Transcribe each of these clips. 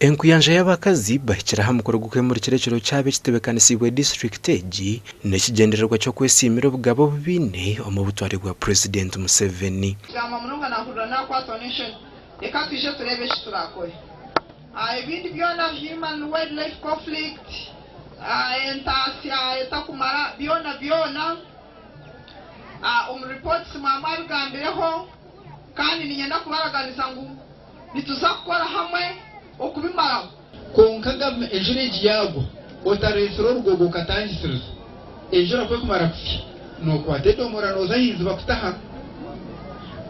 Enkuyanja y'Abakazi bahikira hamwe ko gukemura ikirekero cyabe kitebekanisiwe district egi nekigendererwa cyo kwesimira bugabo bine omubutware bwa Purezidenti Museveni. Gama munonga nakura na kwa donation eka tuje turebe shiturakoye. Ibindi byona human wildlife conflict entasya etakumara byona reports mama bigambireho kandi ninyenda kubaraganiza ngo nituzakora hamwe okubimara konkaga ejureji yago otaresoro rugogo katangisiruzo ejura kwe kumara kufi no kwateto morano zahizi bakutaha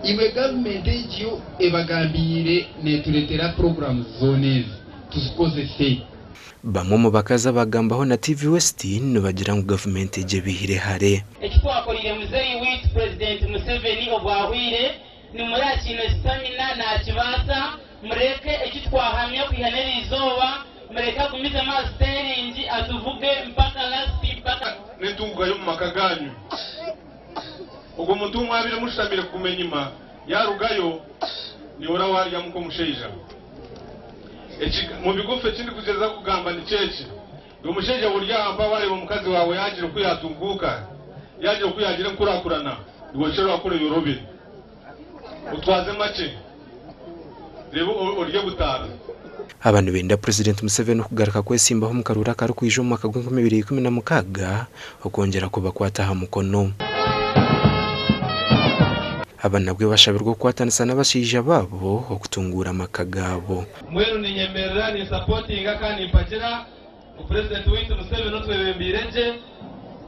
iwe government ejiyo ebagambire netuletera program zonezi tuzikoze se bamwe mu bakaza bagambaho na TV West bagira ngo government eje bihire hare ekitwakorire muzeyi wit President Museveni obwahwire ni murakino stamina na kibasa mureke ekitwahamya kwihanera izoba mureka gumiza masteringi atuvuge mpaka last mpaka netunga yo makaganyu ubwo mutumwa abire mushamire kumenyima yarugayo ni ora wari yamuko musheija mu bigufe kindi kugeza kugamba ni cece ngo musheija burya amba wari mukazi wawe yagire kuyatunguka yagire kuyagira kurakurana ngo cero akore yorobe utwaze make rebo urye gutara abantu benda President Museveni kugaruka kwesimbaho mu karura kari kwijoma mwaka wa 2016 okongera kuba kwataha mukono abanabwe bashabirwa kwatanisa n'abashija babo okutungura makagabo mwero ninyemerera ni supportinga kandi mpakira ku President wetu Museveni notwebembireje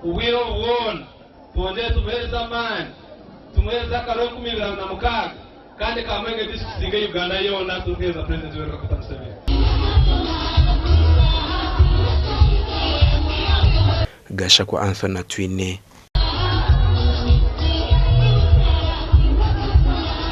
uwiro wona tuonde tumeza man tumeza karo 2016 kandi Kamwenge district Uganda yona tuteza President wetu Museveni. Gasha kwa Anthony Twine.